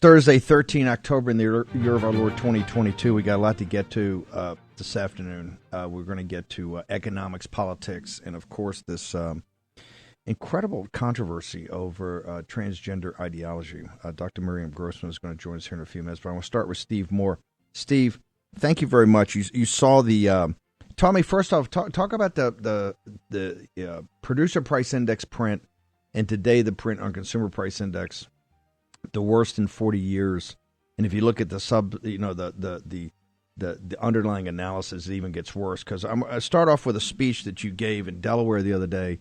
Thursday, 13 October in the year of our Lord 2022. We got a lot to get to this afternoon. We're going to get to economics, politics, and, of course, this incredible controversy over transgender ideology. Dr. Miriam Grossman is going to join us here in a few minutes, but I want to start with Steve Moore. Steve, thank you very much. You saw the tell me, first off, talk about the producer price index print and today the print on consumer price index, the worst in 40 years. And if you look at the the underlying analysis, it even gets worse. Because I start off with a speech that you gave in Delaware the other day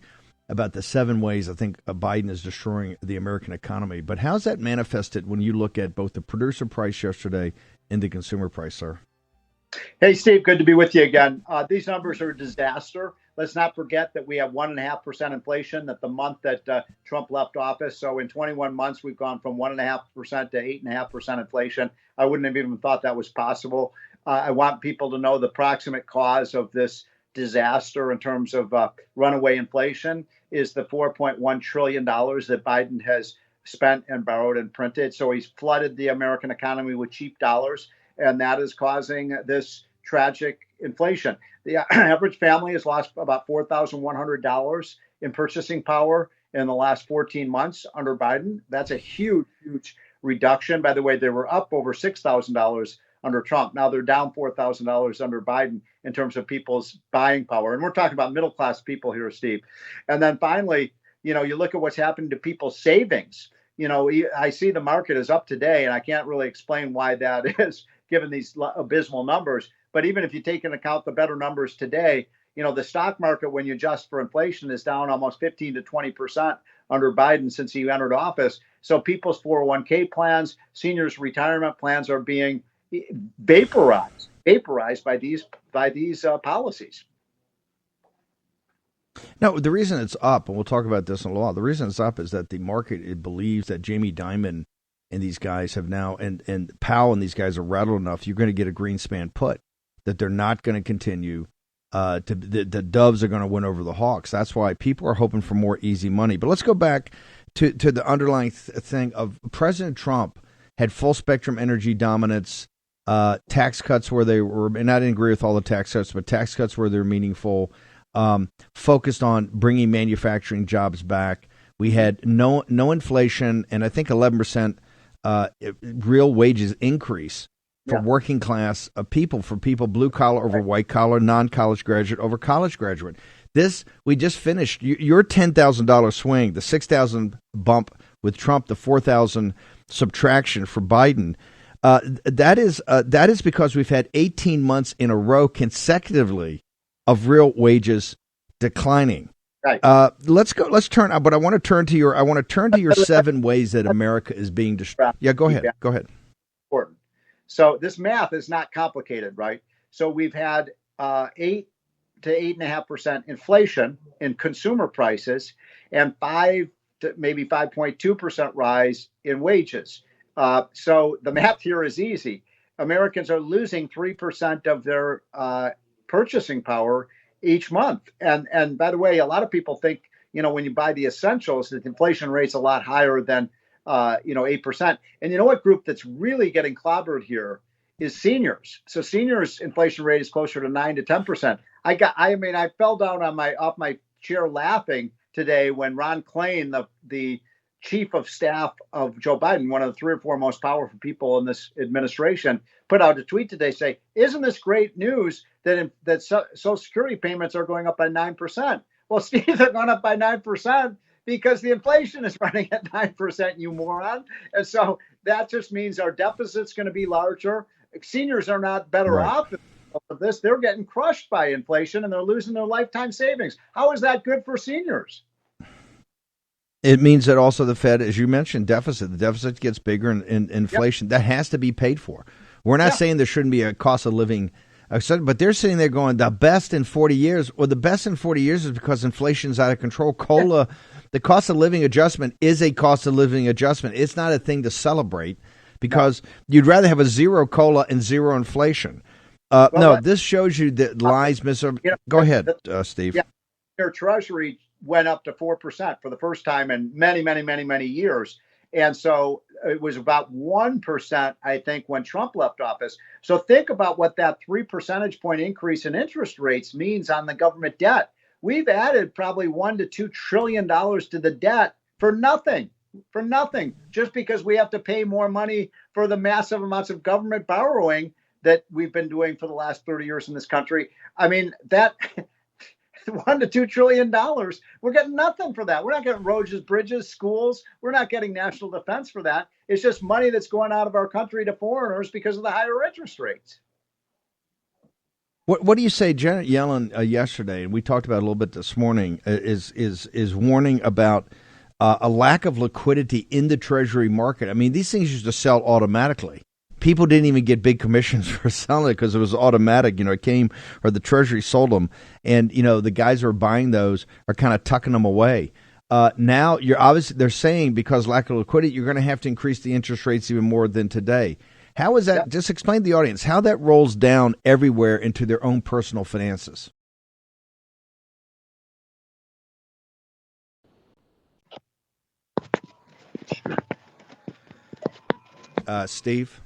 about the 7 ways I think Biden is destroying the American economy. But how's that manifested when you look at both the producer price yesterday and the consumer price, sir? Hey, Steve, good to be with you again. These numbers are a disaster. Let's not forget that we have 1.5% inflation at the month that Trump left office. So in 21 months, we've gone from 1.5% to 8.5% inflation. I wouldn't have even thought that was possible. I want people to know the proximate cause of this disaster in terms of runaway inflation is the $4.1 trillion that Biden has spent and borrowed and printed. So he's flooded the American economy with cheap dollars, and that is causing this tragic inflation. The average family has lost about $4,100 in purchasing power in the last 14 months under Biden. That's a huge, huge reduction. By the way, they were up over $6,000 under Trump. Now they're down $4,000 under Biden in terms of people's buying power. And we're talking about middle-class people here, Steve. And then finally, you look at what's happened to people's savings. I see the market is up today, and I can't really explain why that is, given these abysmal numbers. But even if you take into account the better numbers today, the stock market, when you adjust for inflation, is down almost 15 to 20% under Biden since he entered office. So people's 401k plans, seniors' retirement plans are being vaporized by these policies. No, the reason it's up, and we'll talk about this in a lot, the reason it's up is that the market believes that Jamie Dimon and these guys have now, and Powell and these guys are rattled enough, you're going to get a Greenspan put, that they're not going to continue, the Doves are going to win over the Hawks. That's why people are hoping for more easy money. But let's go back to the underlying thing of President Trump had full spectrum energy dominance, tax cuts where they were, and I didn't agree with all the tax cuts, but tax cuts where they're meaningful, focused on bringing manufacturing jobs back. We had no inflation, and I think 11% real wages increase for working class people, blue collar over white collar, non-college graduate over college graduate. This, we just finished your $10,000 swing, the 6,000 bump with Trump, the 4,000 subtraction for Biden. That is because we've had 18 months in a row consecutively of real wages declining. Right. Let's turn. But I want to turn to your 7 ways that America is being destroyed. Yeah, go ahead. Go ahead. Important. So this math is not complicated, right? So we've had 8 to 8.5% inflation in consumer prices, and 5 to maybe 5.2% rise in wages. So the math here is easy. Americans are losing 3% of their purchasing power each month. And by the way, a lot of people think, when you buy the essentials, that the inflation rate's a lot higher than 8%. And you know what group that's really getting clobbered here is seniors. So seniors' inflation rate is closer to 9 to 10%. I fell down off my chair laughing today when Ron Klain, the chief of staff of Joe Biden, one of the 3 or 4 most powerful people in this administration, put out a tweet today saying, "Isn't this great news that Social Security payments are going up by 9%? Well, Steve, they're going up by 9% because the inflation is running at 9%, you moron. And so that just means our deficit's going to be larger. Seniors are not better off of this. They're getting crushed by inflation and they're losing their lifetime savings. How is that good for seniors? It means that also the Fed, as you mentioned, the deficit gets bigger and inflation. That has to be paid for. We're not saying there shouldn't be a cost of living, but they're sitting there going, the best in 40 years. Well, the best in 40 years is because inflation's out of control. The cost of living adjustment is a cost of living adjustment. It's not a thing to celebrate because you'd rather have a zero COLA and zero inflation. This shows you that lies, Go ahead, Steve. Yeah, their Treasury went up to 4% for the first time in many, many, many, many years. And so it was about 1%, I think, when Trump left office. So think about what that 3 percentage point increase in interest rates means on the government debt. We've added probably $1 to $2 trillion to the debt for nothing, just because we have to pay more money for the massive amounts of government borrowing that we've been doing for the last 30 years in this country. I mean, that $1 to $2 trillion, we're getting nothing for that. We're not getting roads, bridges, schools. We're not getting national defense for that. It's just money that's going out of our country to foreigners because of the higher interest rates. What do you say? Janet Yellen yesterday, and we talked about it a little bit this morning, is warning about a lack of liquidity in the Treasury market. I mean, these things used to sell automatically. People didn't even get big commissions for selling it because it was automatic. It came, or the Treasury sold them, and the guys who are buying those are kind of tucking them away. Now they're saying because lack of liquidity, you're going to have to increase the interest rates even more than today. How is that? Yeah. Just explain to the audience how that rolls down everywhere into their own personal finances. Steve?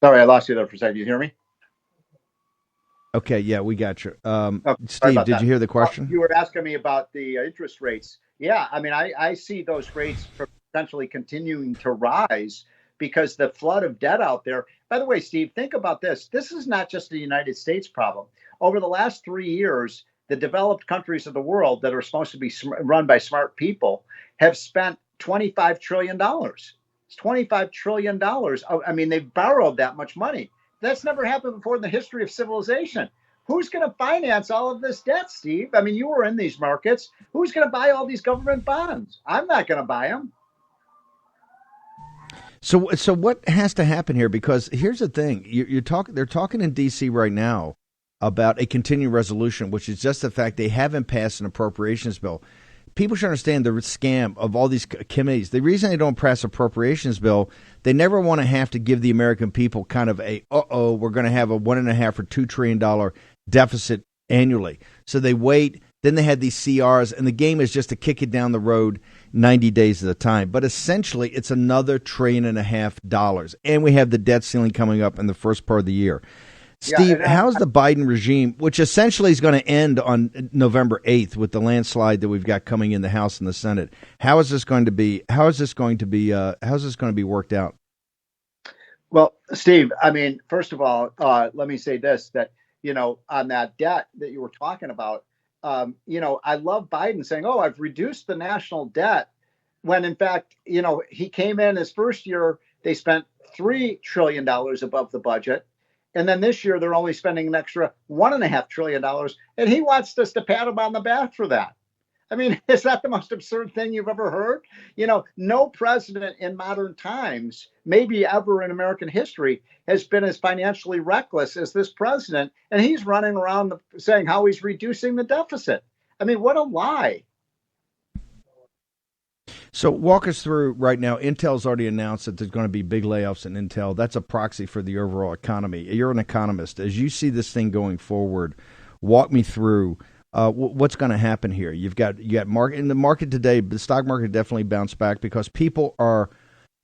Sorry, I lost you there for a second. You hear me? Okay, yeah, we got you. Steve, did you hear the question? You were asking me about the interest rates. Yeah, I mean, I see those rates potentially continuing to rise because the flood of debt out there. By the way, Steve, think about this. This is not just a United States problem. Over the last 3 years, the developed countries of the world that are supposed to be run by smart people have spent $25 trillion. It's $25 trillion. I mean, they've borrowed that much money. That's never happened before in the history of civilization. Who's going to finance all of this debt, Steve? I mean, you were in these markets. Who's going to buy all these government bonds? I'm not going to buy them. So what has to happen here? Because here's the thing: they're talking in D.C. right now about a continuing resolution, which is just the fact they haven't passed an appropriations bill. People should understand the scam of all these committees. The reason they don't pass appropriations bill, they never want to have to give the American people kind of we're going to have a $1.5 or $2 trillion deficit annually. So they wait. Then they had these CRs, and the game is just to kick it down the road 90 days at a time. But essentially, it's another $1.5 trillion. And we have the debt ceiling coming up in the first part of the year. Steve, how's the Biden regime, which essentially is going to end on November 8th with the landslide that we've got coming in the House and the Senate? How is this going to be worked out? Well, Steve, I mean, first of all, let me say this, that, on that debt that you were talking about, I love Biden saying, I've reduced the national debt, when in fact, he came in his first year, they spent $3 trillion above the budget. And then this year, they're only spending an extra $1.5 trillion. And he wants us to pat him on the back for that. I mean, is that the most absurd thing you've ever heard? No president in modern times, maybe ever in American history, has been as financially reckless as this president. And he's running around saying how he's reducing the deficit. I mean, what a lie. So walk us through right now. Intel's already announced that there's going to be big layoffs in Intel. That's a proxy for the overall economy. You're an economist. As you see this thing going forward, walk me through what's going to happen here. You got market in the market today. The stock market definitely bounced back because people are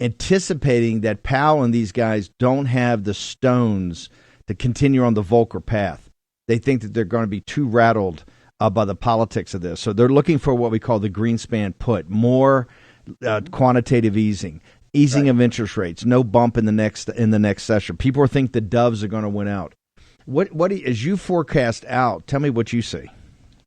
anticipating that Powell and these guys don't have the stones to continue on the Volcker path. They think that they're going to be too rattled by the politics of this. So they're looking for what we call the Greenspan put, more quantitative easing right. Of interest rates, no bump in the next session. People think the doves are going to win out. What as you forecast out, tell me what you see.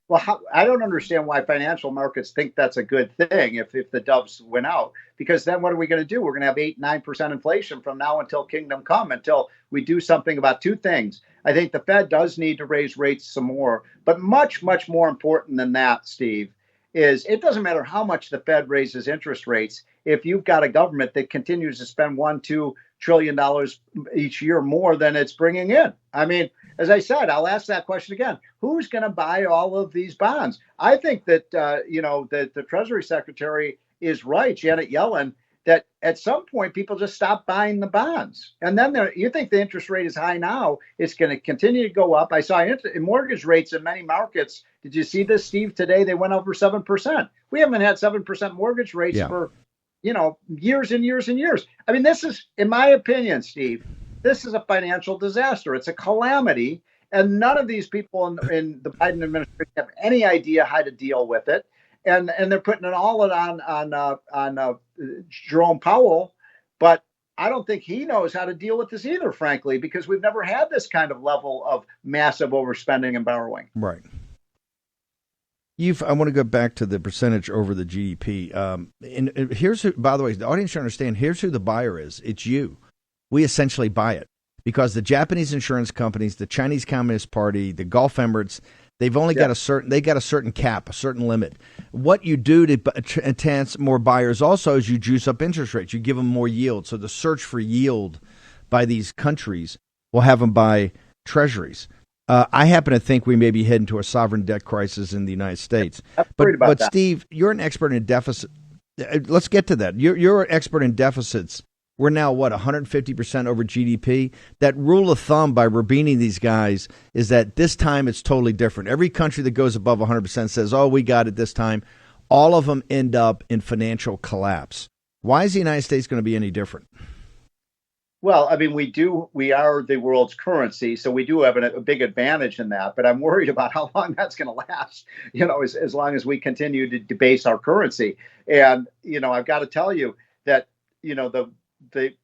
Well, I don't understand why financial markets think that's a good thing if the doves win out, because then what are we going to do? We're going to have 8-9% inflation from now until kingdom come, until we do something about two things. I think the Fed does need to raise rates some more, but much, much more important than that, Steve, is it doesn't matter how much the Fed raises interest rates if you've got a government that continues to spend $1-2 trillion each year more than it's bringing in. I mean, as I said, I'll ask that question again. Who's going to buy all of these bonds? I think that, that the Treasury Secretary is right, Janet Yellen, that at some point people just stop buying the bonds. And then you think the interest rate is high now, it's going to continue to go up. I saw mortgage rates in many markets. Did you see this, Steve? Today they went over 7%. We haven't had 7% mortgage rates for years and years and years. I mean, this is, in my opinion, Steve, this is a financial disaster. It's a calamity. And none of these people in the Biden administration have any idea how to deal with it. And they're putting it all on Jerome Powell. But I don't think he knows how to deal with this either, frankly, because we've never had this kind of level of massive overspending and borrowing. Right. I want to go back to the percentage over the GDP. And here's who, by the way, the audience should understand, here's who the buyer is. It's you. We essentially buy it because the Japanese insurance companies, the Chinese Communist Party, the Gulf Emirates, they've only got a certain cap, a certain limit. What you do to enhance more buyers also is you juice up interest rates. You give them more yield. So the search for yield by these countries will have them buy treasuries. I happen to think we may be heading to a sovereign debt crisis in the United States. But Steve, you're an expert in deficit. Let's get to that. You're an expert in deficits. We're now, 150% over GDP? That rule of thumb by Rubini, these guys, is that this time it's totally different. Every country that goes above 100% says, oh, we got it this time. All of them end up in financial collapse. Why is the United States going to be any different? Well, I mean, we are the world's currency, so we do have a big advantage in that. But I'm worried about how long that's going to last, as long as we continue to debase our currency. And, I've got to tell you that,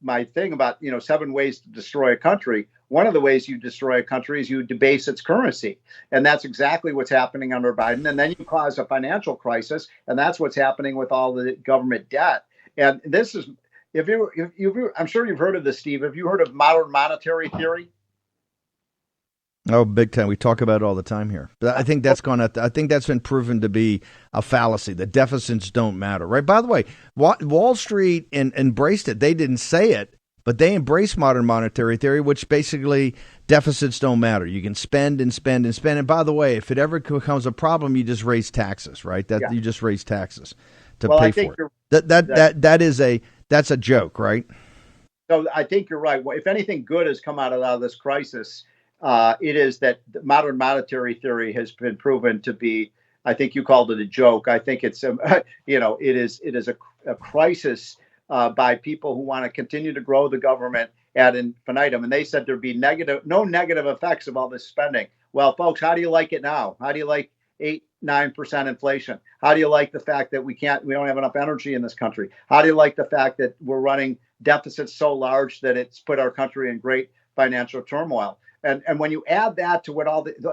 my thing about, 7 ways to destroy a country. One of the ways you destroy a country is you debase its currency. And that's exactly what's happening under Biden. And then you cause a financial crisis. And that's what's happening with all the government debt. And this is, I'm sure you've heard of this, Steve. Have you heard of modern monetary theory? Oh, big time. We talk about it all the time here. But I think that's been proven to be a fallacy. The deficits don't matter, right? By the way, Wall Street embraced it. They didn't say it, but they embraced modern monetary theory, which basically deficits don't matter. You can spend and spend and spend. And by the way, if it ever becomes a problem, you just raise taxes, right? You just raise taxes to pay for it. That's a joke, right? So I think you're right. Well, if anything good has come out of this crisis, it is that modern monetary theory has been proven to be, I think you called it a joke. I think it's, it is a crisis by people who want to continue to grow the government ad infinitum. And they said there'd be no negative effects of all this spending. Well, folks, how do you like it now? How do you like 8-9% inflation? How do you like the fact that we don't have enough energy in this country? How do you like the fact that we're running deficits so large that it's put our country in great financial turmoil? And when you add that to what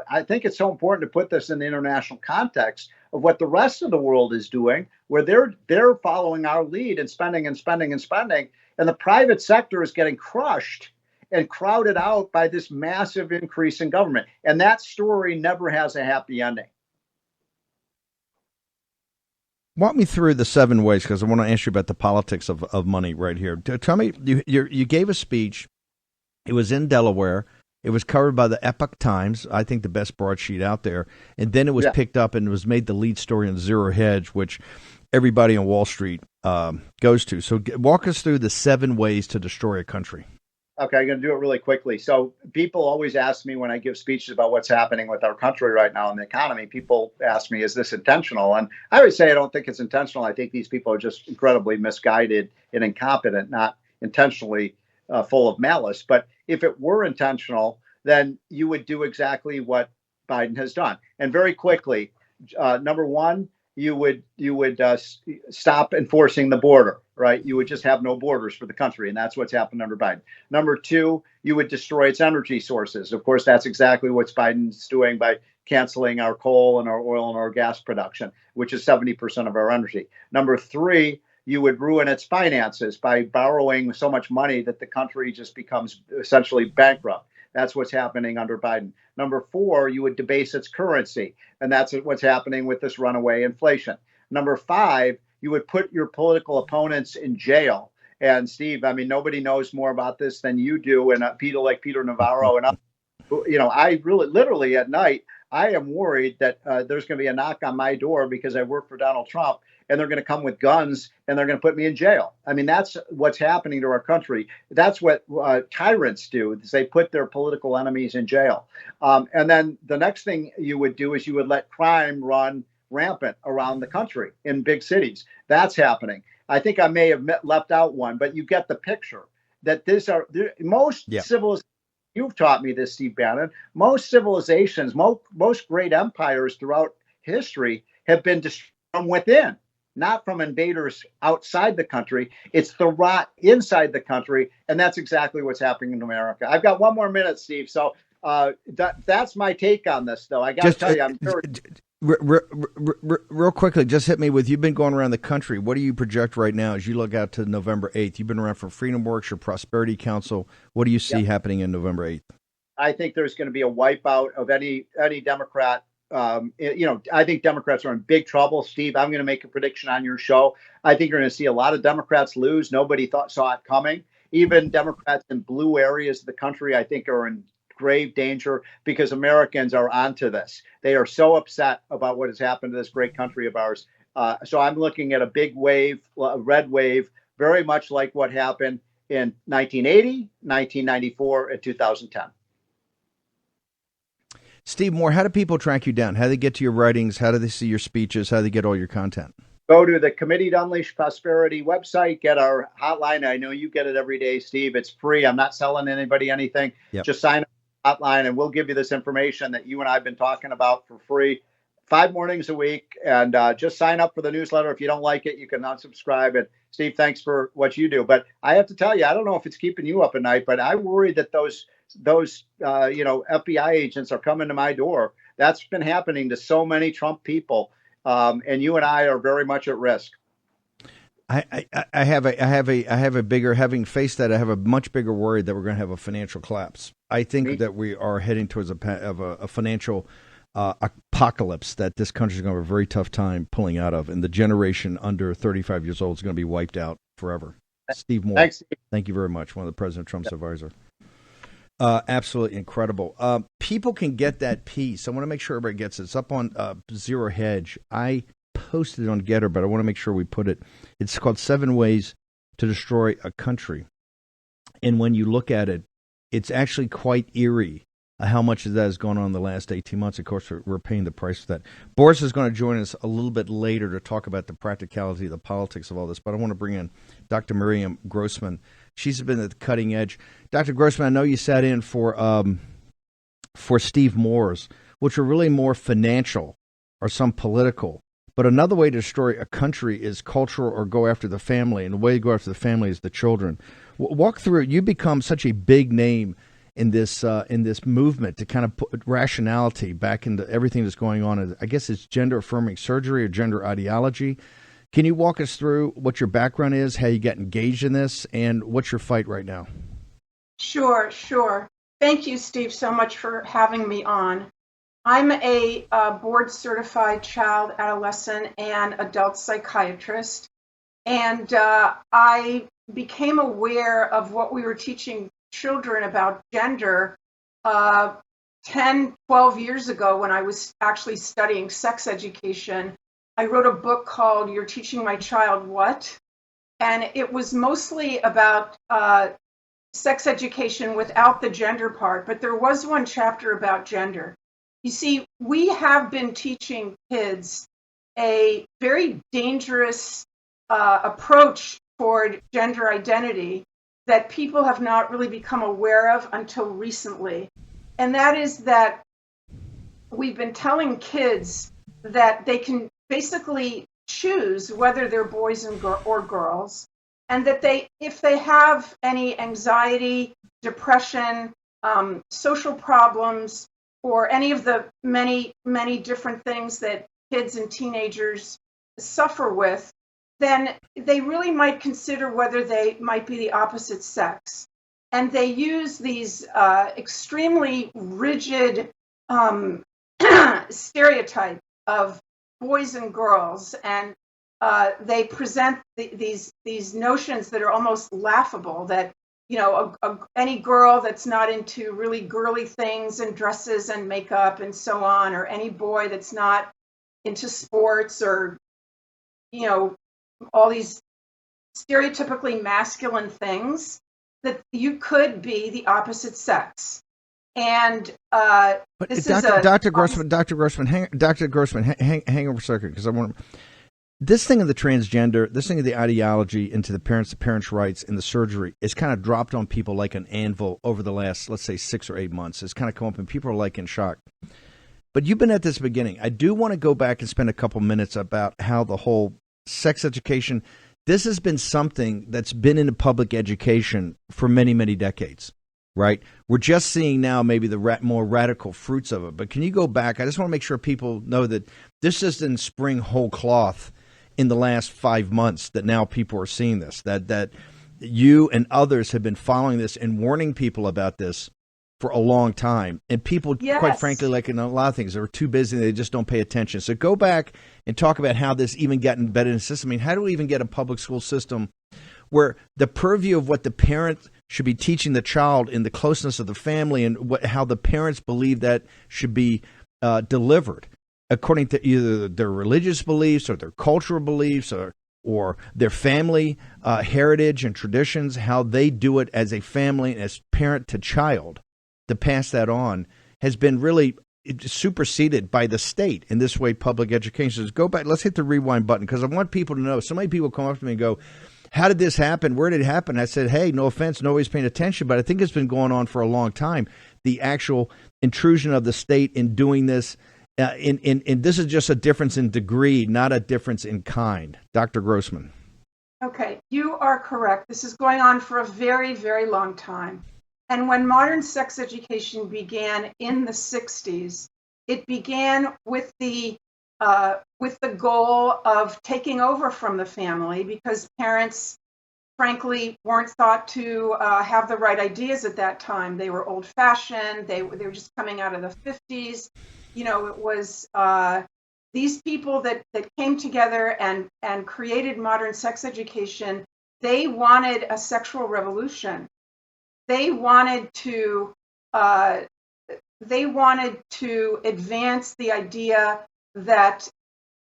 I think it's so important to put this in the international context of what the rest of the world is doing, where they're following our lead and spending and spending and spending, and the private sector is getting crushed and crowded out by this massive increase in government. And that story never has a happy ending. Walk me through the 7 ways, because I want to ask you about the politics of money right here. Tell me, you gave a speech. It was in Delaware. It was covered by the Epoch Times, I think the best broadsheet out there. And then it was picked up and it was made the lead story in Zero Hedge, which everybody on Wall Street goes to. So walk us through the 7 ways to destroy a country. Okay, I'm going to do it really quickly. So people always ask me when I give speeches about what's happening with our country right now in the economy, people ask me, is this intentional? And I would say I don't think it's intentional. I think these people are just incredibly misguided and incompetent, not intentionally full of malice. But if it were intentional, then you would do exactly what Biden has done. And very quickly, number one, you would stop enforcing the border, right? You would just have no borders for the country. And that's what's happened under Biden. Number two, you would destroy its energy sources. Of course, that's exactly what Biden's doing by canceling our coal and our oil and our gas production, which is 70% of our energy. Number three, you would ruin its finances by borrowing so much money that the country just becomes essentially bankrupt. That's what's happening under Biden. Number four, you would debase its currency. And that's what's happening with this runaway inflation. Number five, you would put your political opponents in jail. And Steve, I mean, nobody knows more about this than you do. And Peter Navarro and I really, literally at night, I am worried that there's going to be a knock on my door because I work for Donald Trump, and they're going to come with guns and they're going to put me in jail. I mean, that's what's happening to our country. That's what tyrants do, is they put their political enemies in jail. And then the next thing you would do is you would let crime run rampant around the country in big cities. That's happening. I think I may have left out one, but you get the picture that most civilizations. You've taught me this, Steve Bannon. Most civilizations, most great empires throughout history have been destroyed from within, not from invaders outside the country. It's the rot inside the country, and that's exactly what's happening in America. I've got 1 more minute, Steve. So that's my take on this, though. I got to tell you, I'm very. Real quickly, just hit me with, you've been going around the country. What do you project right now as you look out to November 8th? You've been around for Freedom Works, your Prosperity Council. What do you see happening in November 8th? I think there's going to be a wipeout of any Democrat. I think Democrats are in big trouble. Steve, I'm going to make a prediction on your show. I think you're going to see a lot of Democrats lose. Nobody saw it coming. Even Democrats in blue areas of the country, I think, are in grave danger because Americans are onto this. They are so upset about what has happened to this great country of ours. So I'm looking at a big wave, a red wave, very much like what happened in 1980, 1994, and 2010. Steve Moore, how do people track you down? How do they get to your writings? How do they see your speeches? How do they get all your content? Go to the Committee to Unleash Prosperity website, get our hotline. I know you get it every day, Steve. It's free. I'm not selling anybody anything. Yep. Just sign up hotline and we'll give you this information that you and I have been talking about for free 5 mornings a week. And just sign up for the newsletter. If you don't like it, you can unsubscribe. And Steve, thanks for what you do. But I have to tell you, I don't know if it's keeping you up at night, but I worry that those FBI agents are coming to my door. That's been happening to so many Trump people. And you and I are very much at risk. I have a bigger, having faced that, I have a much bigger worry that we're going to have a financial collapse. I think that we are heading towards a financial apocalypse that this country is going to have a very tough time pulling out of, and the generation under 35 years old is going to be wiped out forever. Steve Moore, thanks, Steve. Thank you very much. One of the President Trump's advisor. Absolutely incredible. People can get that piece. I want to make sure everybody gets it. It's up on Zero Hedge. I posted it on Getter, but I want to make sure we put it. It's called 7 Ways to Destroy a Country. And when you look at it, it's actually quite eerie how much of that has gone on in the last 18 months. Of course, we're paying the price for that. Boris is going to join us a little bit later to talk about the practicality, the politics of all this. But I want to bring in Dr. Miriam Grossman. She's been at the cutting edge. Dr. Grossman, I know you sat in for Steve Moore's, which are really more financial or some political. But another way to destroy a country is cultural or go after the family. And the way to go after the family is the children. Walk through it. You become such a big name in this movement to kind of put rationality back into everything that's going on. I guess it's gender-affirming surgery or gender ideology. Can you walk us through what your background is, how you got engaged in this, and what's your fight right now? Sure. Thank you, Steve, so much for having me on. I'm a board-certified child, adolescent, and adult psychiatrist, and I became aware of what we were teaching children about gender 10, 12 years ago when I was actually studying sex education. I wrote a book called You're Teaching My Child What? And it was mostly about sex education without the gender part, but there was one chapter about gender. You see, we have been teaching kids a very dangerous approach toward gender identity that people have not really become aware of until recently. And that is that we've been telling kids that they can basically choose whether they're boys or girls, and that if they have any anxiety, depression, social problems, or any of the many, many different things that kids and teenagers suffer with, then they really might consider whether they might be the opposite sex. And they use these extremely rigid stereotype of boys and girls, and they present these notions that are almost laughable, that any girl that's not into really girly things and dresses and makeup and so on, or any boy that's not into sports or all these stereotypically masculine things, that you could be the opposite sex. And but Dr. Grossman, hang over a second, because I want to. this thing of the transgender, this thing of the ideology into the parents' rights and the surgery is kind of dropped on people like an anvil over the last, let's say, 6 or 8 months. It's kind of come up and people are like in shock. But you've been at this beginning. I do want to go back and spend a couple minutes about how the whole sex education, this has been something that's been in the public education for many, many decades, right? We're just seeing now maybe the more radical fruits of it. But can you go back? I just want to make sure people know that this doesn't spring whole cloth in the last 5 months that now people are seeing this, that you and others have been following this and warning people about this for a long time. And people, quite frankly, like in a lot of things, they're too busy. They just don't pay attention. So go back and talk about how this even got embedded in the system. I mean, how do we even get a public school system where the purview of what the parent should be teaching the child in the closeness of the family and how the parents believe that should be delivered according to either their religious beliefs or their cultural beliefs or their family heritage and traditions, how they do it as a family and as parent to child, to pass that on, has been really superseded by the state in this way. Public education. So go back. Let's hit the rewind button because I want people to know. So many people come up to me and go, how did this happen? Where did it happen? I said, hey, no offense, nobody's paying attention, but I think it's been going on for a long time. The actual intrusion of the state in doing this, and this is just a difference in degree, not a difference in kind. Dr. Grossman. Okay, you are correct. This is going on for a very, very long time. And when modern sex education began in the 60s, it began with the goal of taking over from the family because parents, frankly, weren't thought to have the right ideas at that time. They were old-fashioned. They were just coming out of the 50s. You know, it was these people that came together and created modern sex education. They wanted a sexual revolution. They wanted to advance the idea that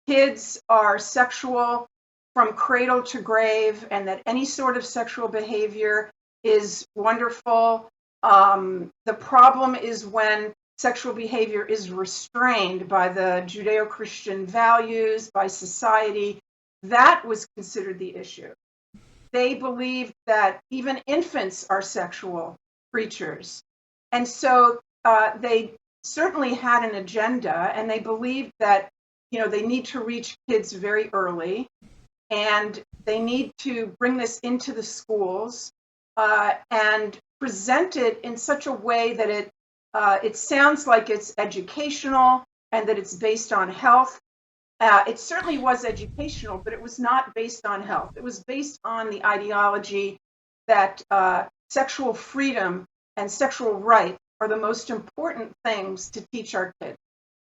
kids are sexual from cradle to grave and that any sort of sexual behavior is wonderful. The problem is when sexual behavior is restrained by the Judeo-Christian values, by society. That was considered the issue. They believed that even infants are sexual creatures. And so they certainly had an agenda, and they believed that, you know, they need to reach kids very early, and they need to bring this into the schools and present it in such a way that it sounds like it's educational and that it's based on health. It certainly was educational, but it was not based on health. It was based on the ideology that sexual freedom and sexual rights are the most important things to teach our kids.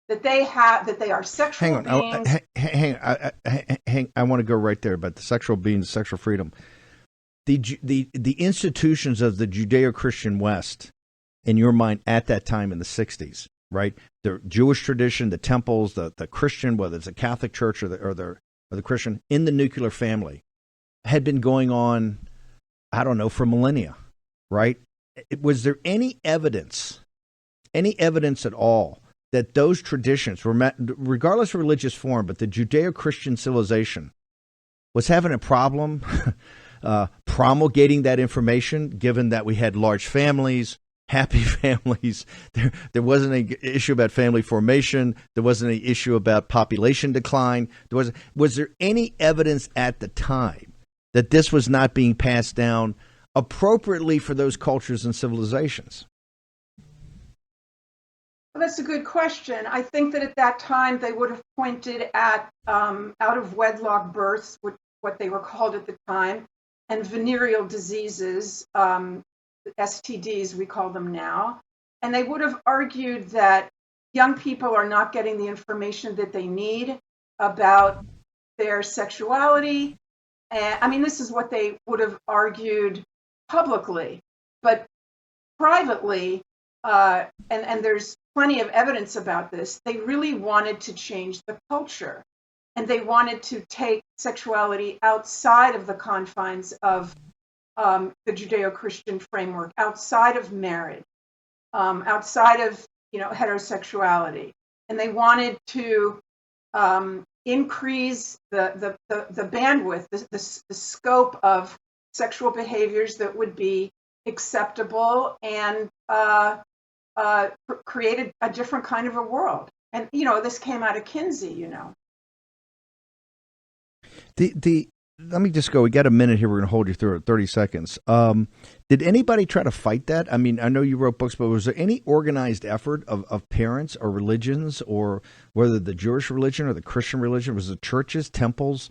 That they are sexual beings. Hang on. I want to go right there about the sexual beings, sexual freedom. The institutions of the Judeo-Christian West, in your mind, at that time in the 60s, right? The Jewish tradition, the temples, the Christian, whether it's a Catholic church or the Christian, in the nuclear family, had been going on, I don't know, for millennia, right? Was there any evidence at all that those traditions were, regardless of religious form, but the Judeo-Christian civilization was having a problem promulgating that information, given that we had large families, happy families? There wasn't an issue about family formation. There wasn't an issue about population decline. Was there any evidence at the time that this was not being passed down appropriately for those cultures and civilizations? Well, that's a good question. I think that at that time they would have pointed at out of wedlock births, what they were called at the time, and venereal diseases, STDs, we call them now. And they would have argued that young people are not getting the information that they need about their sexuality. And I mean, this is what they would have argued publicly, but privately, and there's plenty of evidence about this, they really wanted to change the culture. And they wanted to take sexuality outside of the confines of the Judeo-Christian framework, outside of marriage, outside of heterosexuality, and they wanted to increase the bandwidth, the scope of sexual behaviors that would be acceptable, and created a different kind of a world. And, this came out of Kinsey, Let me just go. We got a minute here. We're going to hold you through it. 30 seconds. Did anybody try to fight that? I mean, I know you wrote books, but was there any organized effort of parents or religions, or whether the Jewish religion or the Christian religion, was it churches, temples,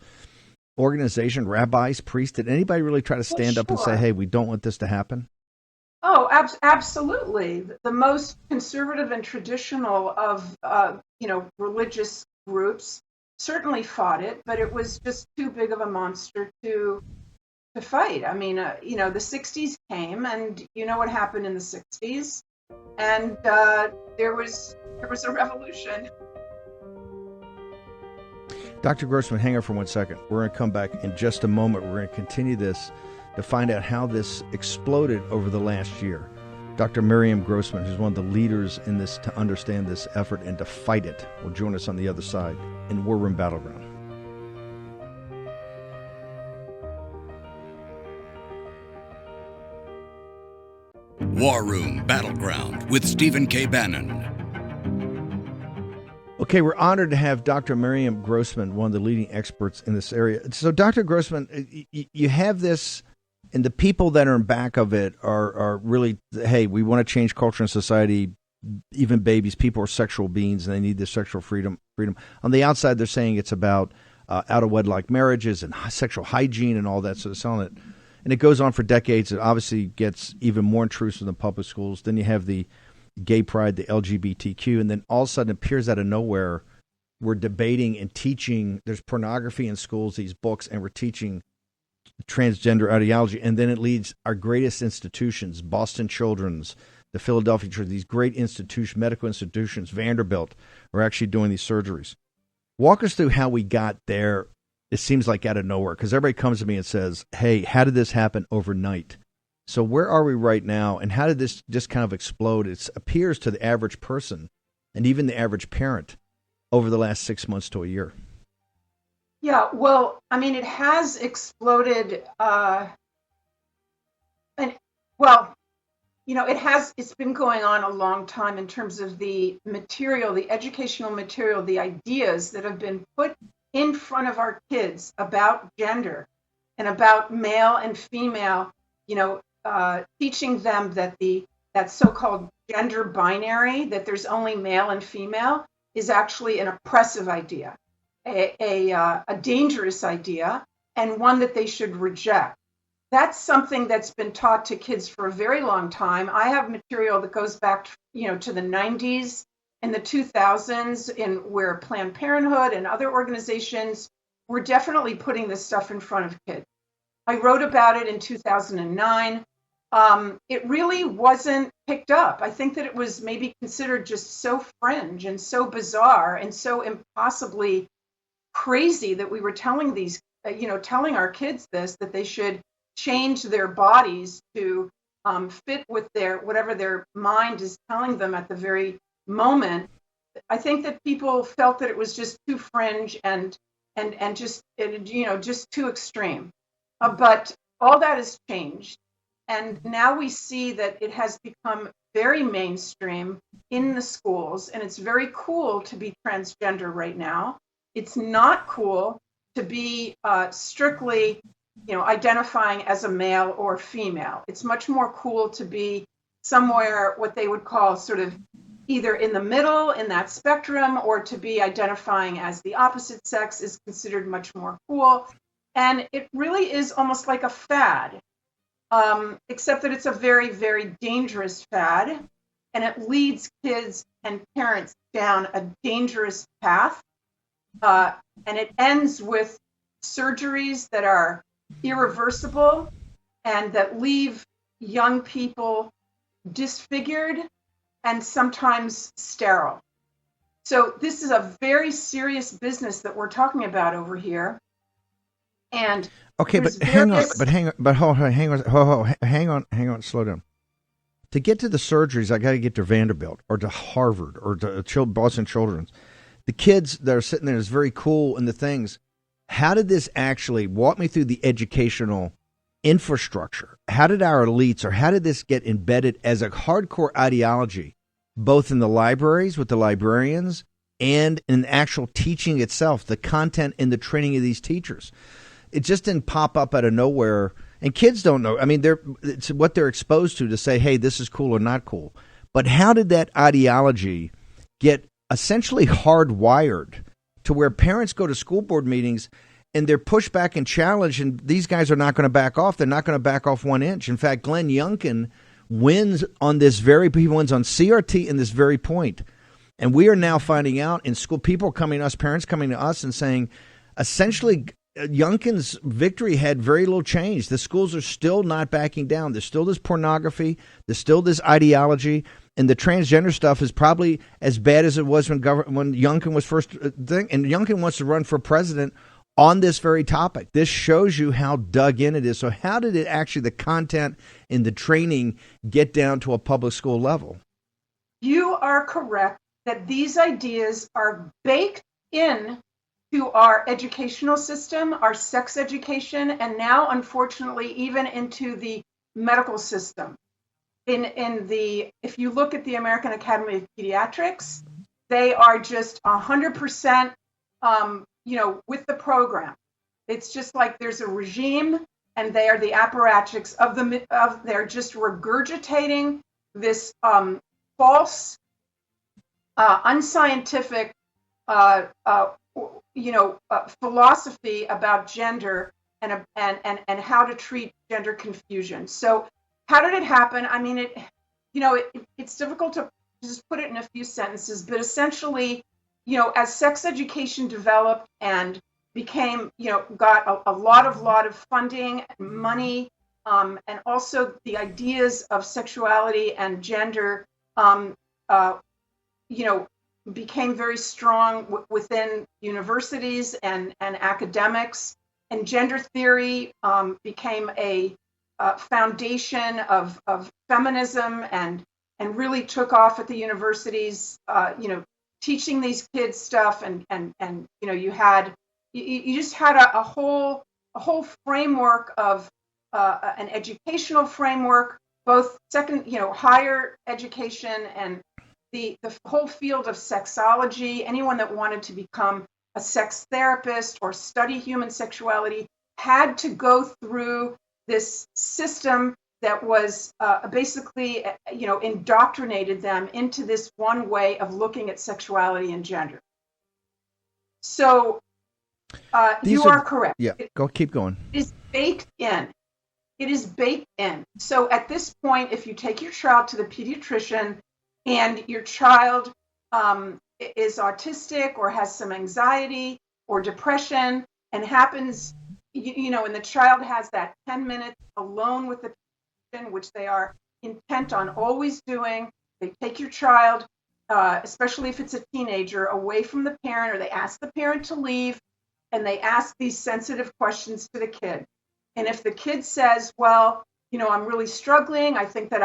organization, rabbis, priests? Did anybody really try to stand up and say, hey, we don't want this to happen? Oh, absolutely. The most conservative and traditional of, religious groups certainly fought it, but it was just too big of a monster to fight. I mean, the 60s came, and you know what happened in the 60s, and there was a revolution. Dr. Grossman, hang on for 1 second. We're going to come back in just a moment. We're going to continue this to find out how this exploded over the last year. Dr. Miriam Grossman, who's one of the leaders in this to understand this effort and to fight it, will join us on the other side in War Room Battleground. War Room Battleground with Stephen K. Bannon. Okay, we're honored to have Dr. Miriam Grossman, one of the leading experts in this area. So, Dr. Grossman, you have this, and the people that are in back of it are really, hey, we want to change culture and society. Even babies, people are sexual beings, and they need this sexual freedom. On the outside, they're saying it's about out-of-wedlock marriages and sexual hygiene and all that, so they're selling it. And it goes on for decades. It obviously gets even more intrusive in public schools. Then you have the gay pride, the LGBTQ, and then all of a sudden it appears out of nowhere we're debating and teaching. There's pornography in schools, these books, and we're teaching transgender ideology. And then it leads our greatest institutions, Boston Children's, the Philadelphia Church, these great institutions, medical institutions, Vanderbilt, are actually doing these surgeries. Walk us through how we got there. It seems like out of nowhere, because everybody comes to me and says, hey, how did this happen overnight? So where are we right now, and how did this just kind of explode? It appears to the average person and even the average parent over the last 6 months to a year. Yeah, well, I mean, it has exploded, it's been going on a long time in terms of the material, the educational material, the ideas that have been put in front of our kids about gender and about male and female, teaching them that that so-called gender binary, that there's only male and female, is actually an oppressive idea, a dangerous idea, and one that they should reject. That's something that's been taught to kids for a very long time. I have material that goes back, to the 90s and the 2000s, where Planned Parenthood and other organizations were definitely putting this stuff in front of kids. I wrote about it in 2009. It really wasn't picked up. I think that it was maybe considered just so fringe and so bizarre and so impossibly crazy that we were telling telling our kids that they should change their bodies to fit with whatever their mind is telling them at the very moment. I think that people felt that it was just too fringe and just too extreme. But all that has changed. And now we see that it has become very mainstream in the schools, and it's very cool to be transgender right now. It's not cool to be strictly, identifying as a male or female. It's much more cool to be somewhere what they would call sort of either in the middle in that spectrum, or to be identifying as the opposite sex is considered much more cool. And it really is almost like a fad. Except that it's a very, very dangerous fad, and it leads kids and parents down a dangerous path. And it ends with surgeries that are irreversible and that leave young people disfigured and sometimes sterile. So this is a very serious business that we're talking about over here. And okay, but hang on, slow down. To get to the surgeries, I got to get to Vanderbilt or to Harvard or to Boston Children's. the kids that are sitting there is very cool and the things. How did this actually walk me through the educational infrastructure? How did our elites, or how did this get embedded as a hardcore ideology, both in the libraries with the librarians and in actual teaching itself, the content and the training of these teachers? It just didn't pop up out of nowhere. And kids don't know. I mean, it's what they're exposed to say, hey, this is cool or not cool. But how did that ideology get essentially hardwired to where parents go to school board meetings and they're pushed back and challenged, and these guys are not going to back off. They're not going to back off 1 inch. In fact, Glenn Youngkin wins on he wins on CRT in this very point. And we are now finding out in school, people coming to us, parents coming to us and saying, essentially, Youngkin's victory had very little change. The schools are still not backing down. There's still this pornography. There's still this ideology. And the transgender stuff is probably as bad as it was when Youngkin was first thing. And Youngkin wants to run for president on this very topic. This shows you how dug in it is. So how did it actually, the content and the training, get down to a public school level? You are correct that these ideas are baked in to our educational system, our sex education, and now, unfortunately, even into the medical system. If you look at the American Academy of Pediatrics, they are just 100%, with the program. It's just like there's a regime, and they are the apparatchiks they're just regurgitating this false, unscientific, philosophy about gender and how to treat gender confusion. So how did it happen? I mean, it's difficult to just put it in a few sentences, but essentially, as sex education developed and became, got a lot of funding, money, and also the ideas of sexuality and gender, became very strong within universities and academics, and gender theory became a foundation of feminism and really took off at the universities, teaching these kids stuff, and you just had a whole framework of an educational framework, both higher education and the whole field of sexology. Anyone that wanted to become a sex therapist or study human sexuality had to go through this system that was basically, indoctrinated them into this one way of looking at sexuality and gender. So you are correct. Yeah, keep going. It is baked in. It is baked in. So at this point, if you take your child to the pediatrician and your child is autistic or has some anxiety or depression and happens, and the child has that 10 minutes alone with the patient, which they are intent on always doing, they take your child, especially if it's a teenager, away from the parent, or they ask the parent to leave, and they ask these sensitive questions to the kid. And if the kid says, well, I'm really struggling, I think that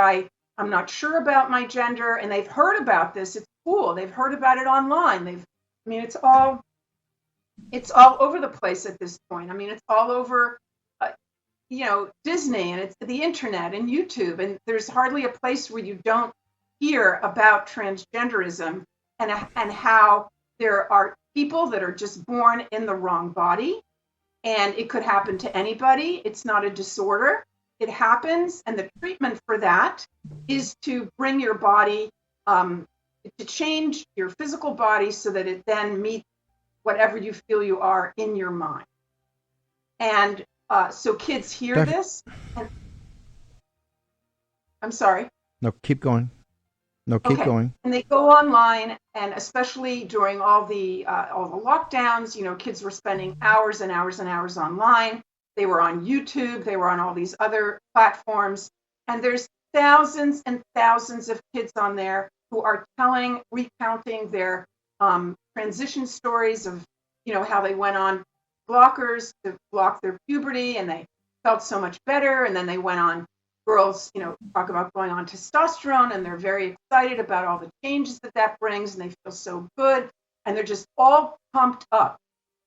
I'm not sure about my gender, and they've heard about this. It's cool. They've heard about it online. It's all over the place at this point. It's all over, Disney, and it's the internet and YouTube, and there's hardly a place where you don't hear about transgenderism and how there are people that are just born in the wrong body, and it could happen to anybody. It's not a disorder. It happens, and the treatment for that is to bring your body, to change your physical body so that it then meets whatever you feel you are in your mind. And so kids hear this. And, I'm sorry. No, keep going. Keep going. And they go online, and especially during all the lockdowns, kids were spending hours and hours and hours online. They were on YouTube. They were on all these other platforms. And there's thousands and thousands of kids on there who are recounting their transition stories of, how they went on blockers to block their puberty and they felt so much better. And then they went on, girls, talk about going on testosterone, and they're very excited about all the changes that brings, and they feel so good. and they're just all pumped up.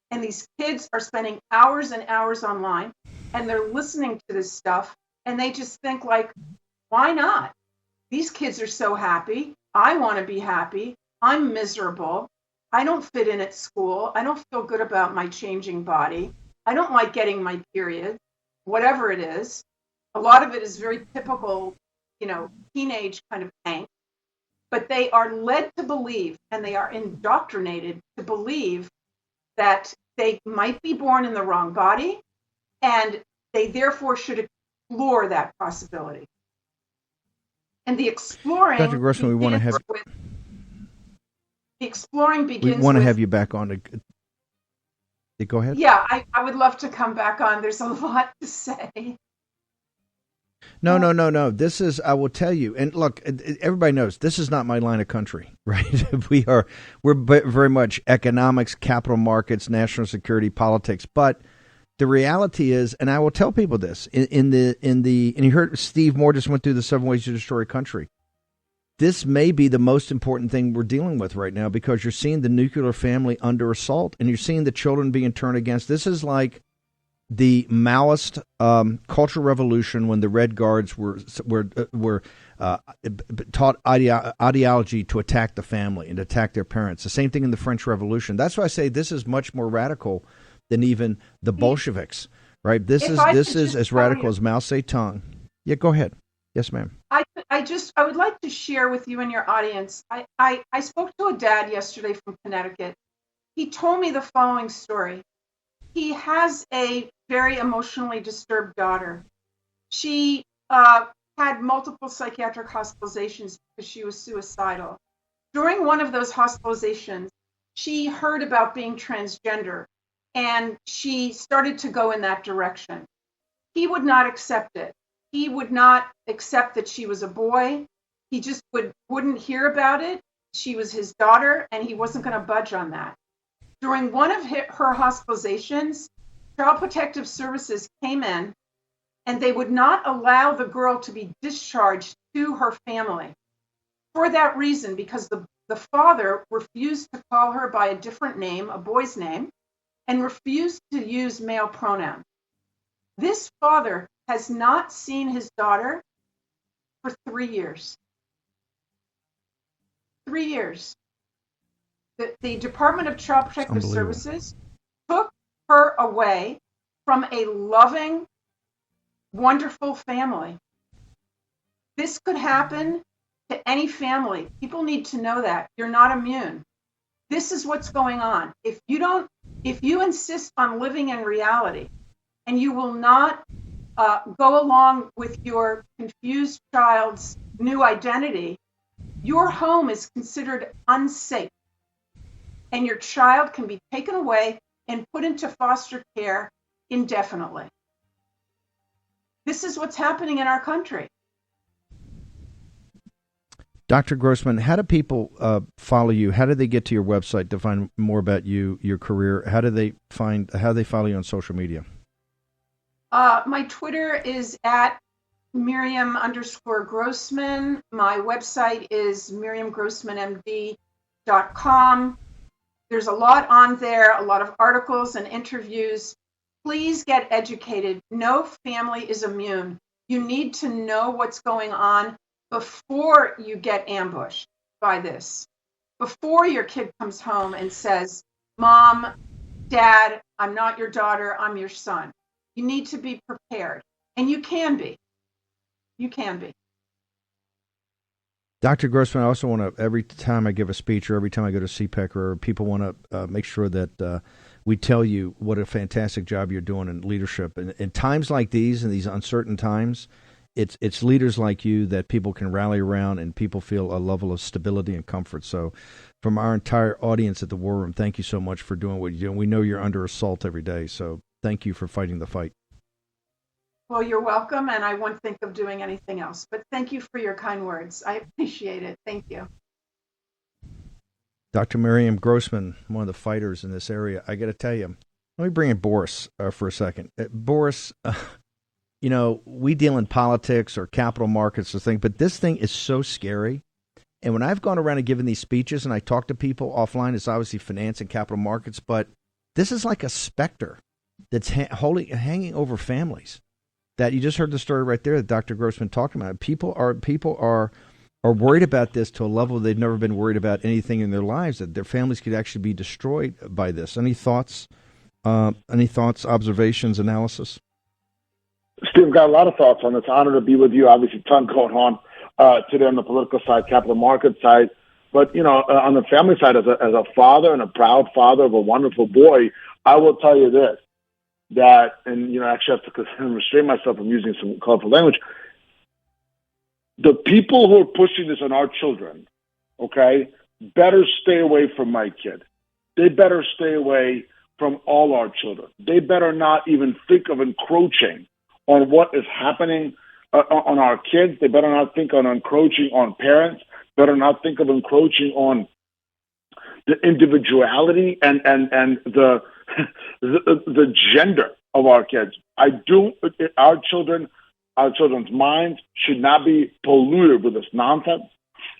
And these kids are spending hours and hours online, and they're listening to this stuff, and they just think like, why not? These kids are so happy. I want to be happy. I'm miserable. I don't fit in at school. I don't feel good about my changing body. I don't like getting my period, whatever it is. A lot of it is very typical, teenage kind of angst. But they are led to believe, and they are indoctrinated to believe that they might be born in the wrong body, and they therefore should explore that possibility. And the exploring, Dr. Grossman, we want to have the exploring begins. We want to with, have you back on. Go ahead. Yeah, I would love to come back on. There's a lot to say. No. This is, I will tell you, and look, everybody knows this is not my line of country, right? We're very much economics, capital markets, national security, politics. But the reality is, and I will tell people this, and you heard Steve Moore just went through the 7 ways to destroy a country. This may be the most important thing we're dealing with right now, because you're seeing the nuclear family under assault, and you're seeing the children being turned against. This is like the Maoist Cultural Revolution, when the Red Guards were taught ideology to attack the family and attack their parents. The same thing in the French Revolution. That's why I say this is much more radical than even the Bolsheviks, right? This is as radical as Mao Zedong. Yeah, go ahead. Yes, ma'am. I would like to share with you and your audience. I spoke to a dad yesterday from Connecticut. He told me the following story. He has a very emotionally disturbed daughter. She had multiple psychiatric hospitalizations because she was suicidal. During one of those hospitalizations, she heard about being transgender, and she started to go in that direction. He would not accept it. He would not accept that she was a boy. He just wouldn't hear about it. She was his daughter, and he wasn't going to budge on that. During one of her hospitalizations, Child Protective Services came in, and they would not allow the girl to be discharged to her family. For that reason, because the father refused to call her by a different name, a boy's name, and refused to use male pronouns. This father has not seen his daughter for 3 years. 3 years. The Department of Child Protective Services took her away from a loving, wonderful family. This could happen to any family. People need to know that. You're not immune. This is what's going on. If you insist on living in reality, and you will not go along with your confused child's new identity, your home is considered unsafe. And your child can be taken away and put into foster care indefinitely. This is what's happening in our country. Dr. Grossman, how do people follow you? How do they get to your website to find more about you, your career? How do they follow you on social media? My Twitter is at Miriam_Grossman. My website is miriamgrossmanmd.com. There's a lot on there, a lot of articles and interviews. Please get educated. No family is immune. You need to know what's going on before you get ambushed by this. Before your kid comes home and says, Mom, Dad, I'm not your daughter, I'm your son. You need to be prepared. And you can be. You can be. Dr. Grossman, I also want to, every time I give a speech or every time I go to CPEC, or people want to make sure that we tell you what a fantastic job you're doing in leadership. And in times like these, in these uncertain times, it's leaders like you that people can rally around, and people feel a level of stability and comfort. So from our entire audience at the War Room, thank you so much for doing what you do. We know you're under assault every day, so thank you for fighting the fight. Well, you're welcome, and I won't think of doing anything else. But thank you for your kind words. I appreciate it. Thank you. Dr. Miriam Grossman, one of the fighters in this area. I got to tell you, let me bring in Boris for a second. Boris, we deal in politics or capital markets or things, but this thing is so scary. And when I've gone around and given these speeches and I talk to people offline, it's obviously finance and capital markets, but this is like a specter that's hanging over families. That you just heard the story right there that Dr. Grossman talked about. People are worried about this to a level they've never been worried about anything in their lives, that their families could actually be destroyed by this. Any thoughts, observations, analysis? Steve, I've got a lot of thoughts on this. Honor to be with you. Obviously, a ton going on today on the political side, capital market side. But, on the family side, as a father and a proud father of a wonderful boy, I will tell you this, that, and, actually I have to restrain myself from using some colorful language. The people who are pushing this on our children, okay, better stay away from my kid. They better stay away from all our children. They better not even think of encroaching on what is happening on our kids. They better not think on encroaching on parents. Better not think of encroaching on the individuality and the gender of our kids. Our children's minds should not be polluted with this nonsense.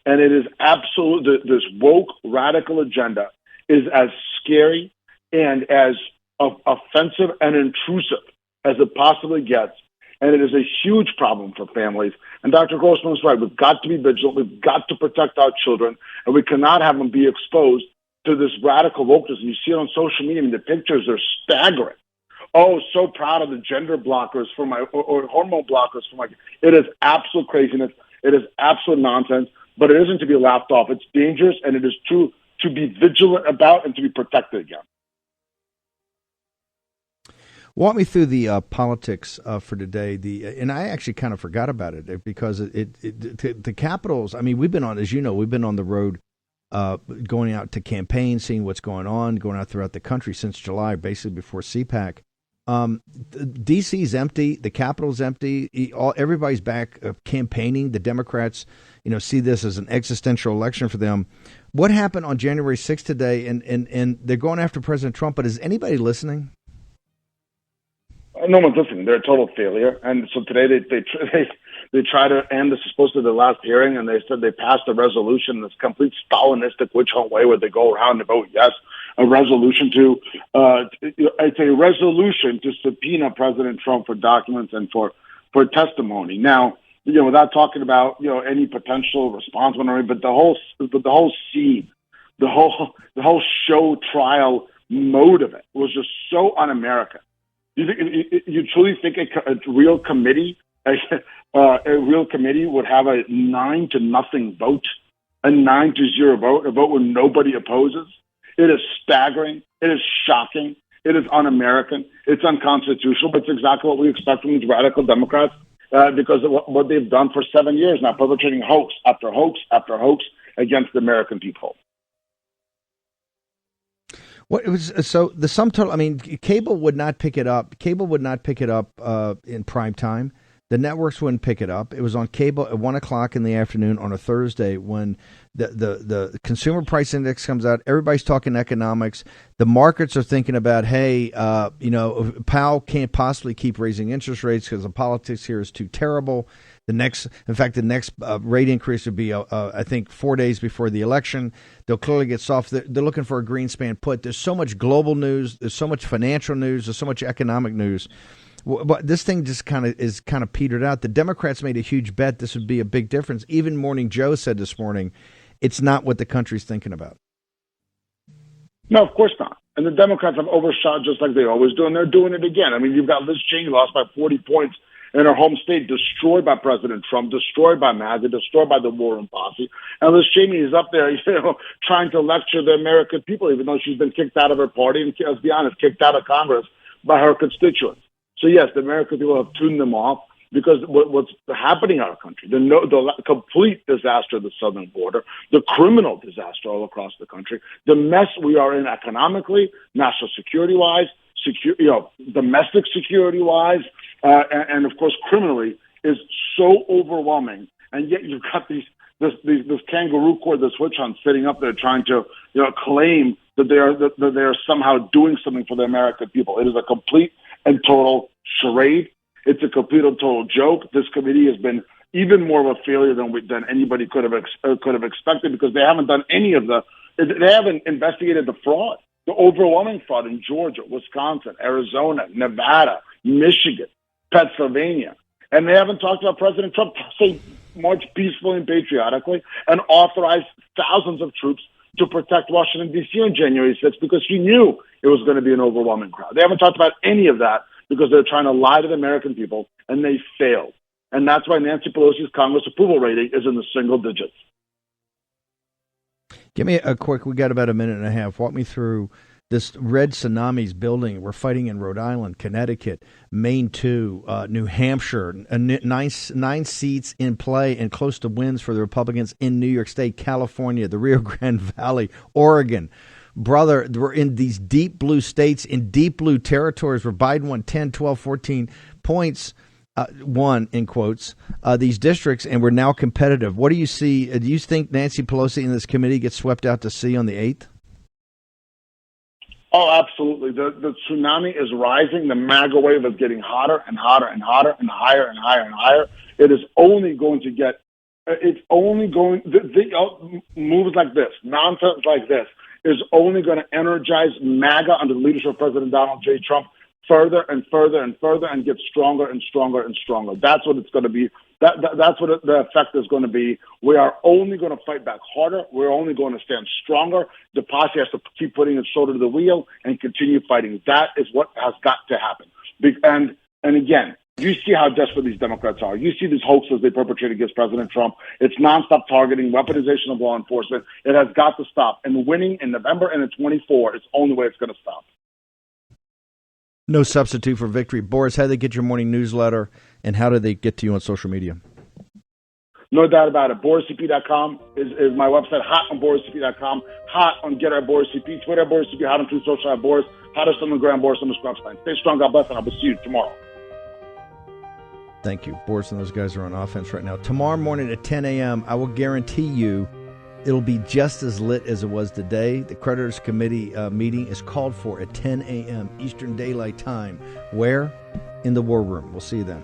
And it is absolute. This woke radical agenda is as scary and as offensive and intrusive as it possibly gets. And it is a huge problem for families. And Dr. Grossman is right. We've got to be vigilant. We've got to protect our children. And we cannot have them be exposed to this radical wokeness. And you see it on social media. I mean, the pictures are staggering. Oh, so proud of the gender blockers for my, or hormone blockers for my. It is absolute craziness. It is absolute nonsense. But it isn't to be laughed off. It's dangerous, and it is true to be vigilant about and to be protected against. Walk me through the politics for today. And I actually kind of forgot about it because the Capitals. I mean, we've been on, as you know, we've been on the road, going out to campaign, seeing what's going on, going out throughout the country since July, basically before CPAC. DC's empty, the Capitol's empty. Everybody's back campaigning. The Democrats, see this as an existential election for them. What happened on January 6th today? And they're going after President Trump, but is anybody listening? No one's listening. They're a total failure. And so today they try to end. This is supposed to be the last hearing, and they said they passed a resolution, this complete Stalinistic witch hunt way where they go around and vote yes. A resolution it's a resolution to subpoena President Trump for documents and for testimony. Now, without talking about any potential response, but the whole scene, the whole show trial mode of it was just so un-American. You truly think a real committee, a real committee would have a 9-0 vote, a 9-0 vote, a vote where nobody opposes? It is staggering. It is shocking. It is un-American. It's unconstitutional. But it's exactly what we expect from these radical Democrats because of what they've done for 7 years now, perpetrating hoax after hoax after hoax against the American people. What it was so the sum total. I mean, cable would not pick it up. Cable would not pick it up in prime time. The networks wouldn't pick it up. It was on cable at 1:00 in the afternoon on a Thursday when the consumer price index comes out. Everybody's talking economics. The markets are thinking about, hey, Powell can't possibly keep raising interest rates because the politics here is too terrible. The next rate increase would be, I think, 4 days before the election. They'll clearly get soft. They're looking for a Greenspan put. There's so much global news. There's so much financial news. There's so much economic news. But this thing just kind of petered out. The Democrats made a huge bet this would be a big difference. Even Morning Joe said this morning, it's not what the country's thinking about. No, of course not. And the Democrats have overshot just like they always do, and they're doing it again. I mean, you've got Liz Cheney lost by 40 points in her home state, destroyed by President Trump, destroyed by MAGA, destroyed by the Warren Posse. And Liz Cheney is up there, trying to lecture the American people, even though she's been kicked out of her party and, let's be honest, kicked out of Congress by her constituents. So, yes, the American people have tuned them off because what's happening in our country, the complete disaster of the southern border, the criminal disaster all across the country, the mess we are in economically, national security-wise, domestic security-wise, and, of course, criminally, is so overwhelming. And yet you've got this kangaroo court, this witch hunt sitting up there trying to claim that they are somehow doing something for the American people. It is a complete and total charade. It's a complete and total joke. This committee has been even more of a failure than anybody could have expected, because they haven't done any of they haven't investigated the fraud, the overwhelming fraud in Georgia, Wisconsin, Arizona, Nevada, Michigan, Pennsylvania. And they haven't talked about President Trump say march peacefully and patriotically and authorize thousands of troops to protect Washington, D.C. on January 6th, because he knew it was going to be an overwhelming crowd. They haven't talked about any of that because they're trying to lie to the American people, and they failed. And that's why Nancy Pelosi's Congress approval rating is in the single digits. Give me a quick, we got about a minute and a half. Walk me through this red tsunami's building. We're fighting in Rhode Island, Connecticut, Maine 2, New Hampshire, nine seats in play and close to wins for the Republicans in New York State, California, the Rio Grande Valley, Oregon. Brother, we're in these deep blue states, in deep blue territories where Biden won 10, 12, 14 points, won, in quotes, these districts, and we're now competitive. What do you see? Do you think Nancy Pelosi and this committee gets swept out to sea on the 8th? Oh, absolutely. The tsunami is rising. The MAGA wave is getting hotter and hotter and hotter and higher and higher and higher. It is only going to get, moves like this, nonsense like this, is only going to energize MAGA under the leadership of President Donald J. Trump further and further and further, and get stronger and stronger and stronger. That's what it's going to be. That's what the effect is going to be. We are only going to fight back harder. We're only going to stand stronger. The posse has to keep putting its shoulder to the wheel and continue fighting. That is what has got to happen. And again, you see how desperate these Democrats are. You see these hoaxes they perpetrate against President Trump. It's nonstop targeting, weaponization of law enforcement. It has got to stop. And winning in November and in 24 is the only way it's going to stop. No substitute for victory. Boris, how do they get your morning newsletter, and how do they get to you on social media? No doubt about it. BorisCP.com is my website. Hot on BorisCP.com. Hot on Get Our Boris CP. Twitter, Boris CP. Hot on Truth Social at Boris. Hottest on the ground, Boris _Epshteyn. Stay strong. God bless, and I'll see you tomorrow. Thank you. Boris and those guys are on offense right now. Tomorrow morning at 10 a.m., I will guarantee you it'll be just as lit as it was today. The Creditors Committee meeting is called for at 10 a.m. Eastern Daylight Time. Where? In the War Room. We'll see you then.